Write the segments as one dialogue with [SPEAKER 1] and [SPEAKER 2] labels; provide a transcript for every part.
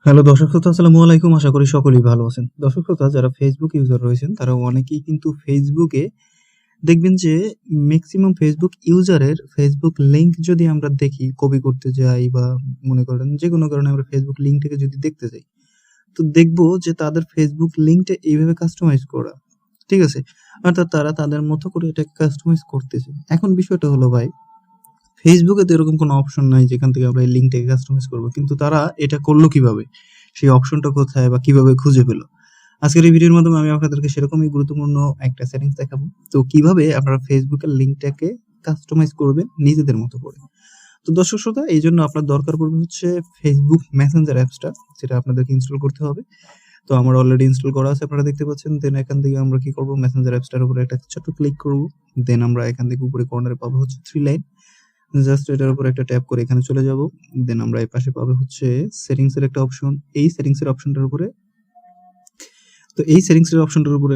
[SPEAKER 1] Hello দর্শক শ্রোতা, আসসালামু আলাইকুম। আশা করি সকলেই ভালো আছেন। দর্শক শ্রোতা, যারা ফেসবুক ইউজার রয়েছেন তারা অনেকেই কিন্তু ফেসবুকে দেখবেন যে ম্যাক্সিমাম ফেসবুক ইউজারের ফেসবুক লিংক যদি আমরা দেখি, কপি করতে যাই বা মনে করেন যে কোনো কারণে আমরা ফেসবুক লিংকটাকে যদি দেখতে যাই, তো দেখবো যে তাদের ফেসবুক লিংকটা এইভাবে কাস্টমাইজ করা। ঠিক আছে? অর্থাৎ তারা তাদের মতো করে এটাকে কাস্টমাইজ করতেছে। এখন বিষয়টা হলো ভাই, ফেসবুকে তো এরকম কোনো অপশন নাই যেখান থেকে আমরা এই লিঙ্কটাকে কাস্টমাইজ করবো। কিন্তু তারা এটা করলো কিভাবে? সেই অপশনটা কোথায় বা কিভাবে খুঁজে পেল? আজকের এই ভিডিওর মাধ্যমে আমি আপনাদেরকে সেরকমই গুরুত্বপূর্ণ একটা সেটিংস দেখাবো। তো কিভাবে আপনারা ফেসবুকের লিঙ্কটাকে কাস্টমাইজ করবেন নিজেদের মতো করে। তো দর্শক শ্রোতা, এইজন্য আপনার দরকার পড়বে হচ্ছে ফেসবুক মেসেঞ্জার অ্যাপসটা, যেটা আপনাদেরকে ইনস্টল করতে হবে। তো আমার অলরেডি ইনস্টল করা আছে, আপনারা দেখতে পাচ্ছেন। দেন এখান থেকে আমরা কি করব, মেসেঞ্জার অ্যাপসটার উপরে একটা ছোট্ট ক্লিক করব। দেন আমরা এখান থেকে উপরে কর্নারে পাবো হচ্ছে 3 লাইন। জাস্ট এটার উপর একটা ট্যাপ করে এখানে চলে যাব। দেন আমরা এই পাশে পাবো হচ্ছে সেটিংস এর একটা অপশন। এই সেটিংস এর অপশনটার উপরে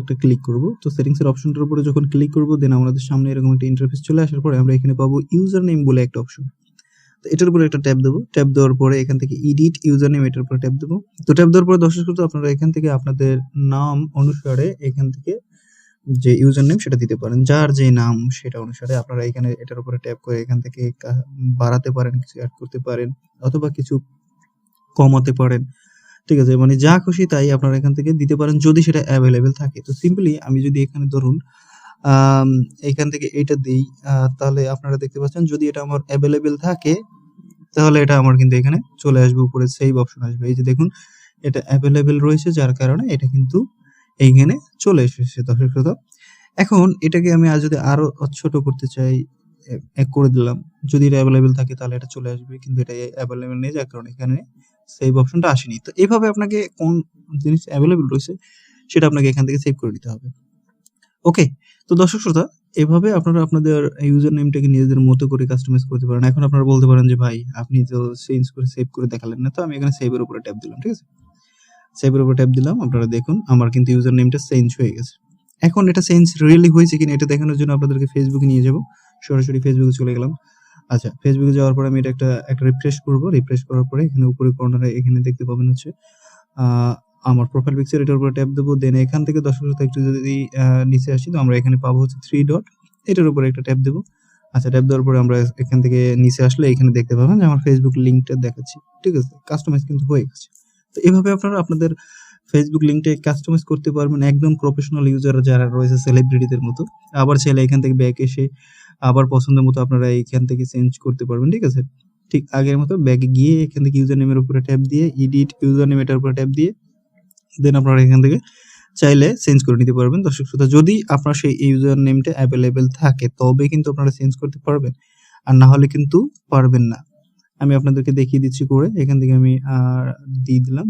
[SPEAKER 1] একটা ক্লিক করব। তো সেটিংস এর অপশনটার উপরে যখন ক্লিক করব, দেন আমাদের সামনে এরকম একটা ইন্টারফেস চলে আসার পরে আমরা এখানে পাবো ইউজার নেম বলে একটা অপশন। তো এটার উপরে একটা ট্যাপ দেবো। ট্যাপ দেওয়ার পরে এখান থেকে এডিট ইউজার নেম, এটার উপরে ট্যাপ দেবো। তো ট্যাপ দেওয়ার পরে দর্শক শ্রোতা, আপনারা এখান থেকে আপনাদের নাম অনুসারে এখান থেকে যে ইউজার নেম সেটা দিতে পারেন। যার যে নাম সেটা অনুসারে আপনারা এখানে এটার উপরে ট্যাপ করে এখান থেকে বাড়াতে পারেন, কিছু অ্যাড করতে পারেন, অথবা কিছু কমাতে পারেন। ঠিক আছে? মানে যা খুশি তাই আপনারা এখান থেকে দিতে পারেন যদি সেটা অ্যাভেলেবেল থাকে। তো সিম্পলি আমি যদি এখানে ধরুন আম এখান থেকে এটা দেই, তাহলে আপনারা দেখতে পাচ্ছেন যদি এটা আমার অ্যাভেলেবেল থাকে তাহলে এটা আমার কিন্তু এখানে চলে আসবে, উপরে সেভ অপশন আসবে। এই যে দেখুন, এটা অ্যাভেলেবেল রয়েছে, যার কারণে এটা কিন্তু এইখানে চলে এসেছে দর্শক শ্রোতা। এখন এটাকে আমি যদি আরো ছোট করতে চাই, করে দিলাম। যদি এটা অ্যাভেলেবেল থাকে তাহলে এটা চলে আসবে, কিন্তু এটা অ্যাভেলেবেল নেই, যার কারণে এখানে সেভ অপশনটা আসেনি। তো এভাবে আপনাকে কোন জিনিস অ্যাভেলেবেল রয়েছে সেটা আপনাকে এখান থেকে সেভ করে নিতে হবে। ওকে? তো দর্শক শ্রোতা, এভাবে আপনারা আপনাদের ইউজার নেমটাকে নিজেদের মতো করে কাস্টমাইজ করতে পারেন। এখন আপনারা বলতে পারেন যে ভাই, আপনি তো চেঞ্জ করে সেভ করে দেখালেন না। তো আমি এখানে সেভ এর উপরে ট্যাপ দিলাম। ঠিক আছে? সেভ এর উপর ট্যাপ দিলাম। আপনারা দেখুন আমার কিন্তু ইউজার নেমটা চেঞ্জ হয়ে গেছে। এখন এটা চেঞ্জ রিয়েলি হয়েছে কিনা এটা দেখানোর জন্য আপনাদেরকে ফেসবুকে নিয়ে যাব। সরাসরি ফেসবুকে চলে গেলাম। আচ্ছা, ফেসবুকে যাওয়ার পরে আমি এটা একটা রিফ্রেশ করব। রিফ্রেশ করার পরে এখানে উপরে কর্নারে এখানে দেখতে পাবেন হচ্ছে আ আমার প্রোফাইল পিকচার, এটার উপরে ট্যাপ দেব। দেন এখান থেকে দর্শক শ্রোতা একটু যদি নিচে আসি, তো আমরা এখানে পাবো হচ্ছে 3 ডট। এটার উপরে একটা ট্যাপ দেব। আচ্ছা, ট্যাপ দেওয়ার পরে আমরা এখান থেকে নিচে আসলে এখানে দেখতে পাবেন যে আমার ফেসবুক লিংকটা দেখাচ্ছি। ঠিক আছে? কাস্টমাইজ কিন্তু হয়ে গেছে। তো এভাবে আপনারা আপনাদের ফেসবুক লিংকটা কাস্টমাইজ করতে পারবেন একদম প্রফেশনাল ইউজার যারা রয়েছে সেলিব্রিটিদের মতো। আবার চাইলে এখান থেকে ব্যাক এসে আবার পছন্দের মতো আপনারা এইখান থেকে চেঞ্জ করতে পারবেন। ঠিক আছে? ঠিক আগের মতো ব্যাকে গিয়ে এখান থেকে ইউজার নেমের উপরে ট্যাপ দিয়ে এডিট ইউজার নেম, এটার উপরে ট্যাপ দিয়ে দেন আপনারা এখান থেকে চাইলে চেঞ্জ করে নিতে পারবেন। দর্শক শ্রোতা, যদি আপনার সেই ইউজার নেমটা অ্যাভেলেবেল থাকে তবে কিন্তু আপনারা চেঞ্জ করতে পারবেন, আর না হলে কিন্তু পারবেন না। আমি আপনাদেরকে দেখিয়ে দিচ্ছি করে। এখান থেকে আমি দিয়ে দিলাম।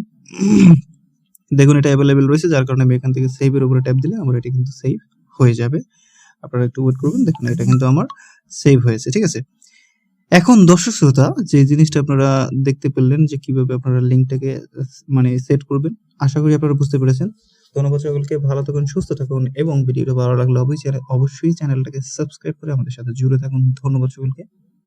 [SPEAKER 1] দেখুন এটা অ্যাভেলেবেল রয়েছে, যার কারণে আমি এখান থেকে সেভ এর উপরে ট্যাপ দিলে আমার এটা কিন্তু সেভ হয়ে যাবে। আপনারা একটু ওয়েট করবেন। দেখুন এটা কিন্তু আমার সেভ হয়েছে। ঠিক আছে? এখন দর্শক শ্রোতা, যে জিনিসটা আপনারা দেখতে পেলেন যে কিভাবে আপনারা লিঙ্কটাকে মানে সেট করবেন, আশা করি আপনারা বুঝতে পেরেছেন। ধন্যবাদ সকলকে, ভালো থাকুন, সুস্থ থাকুন, এবং ভিডিওটা ভালো লাগলে অবশ্যই চ্যানেলটাকে সাবস্ক্রাইব করে আমাদের সাথে জুড়ে থাকুন। ধন্যবাদ সকলকে।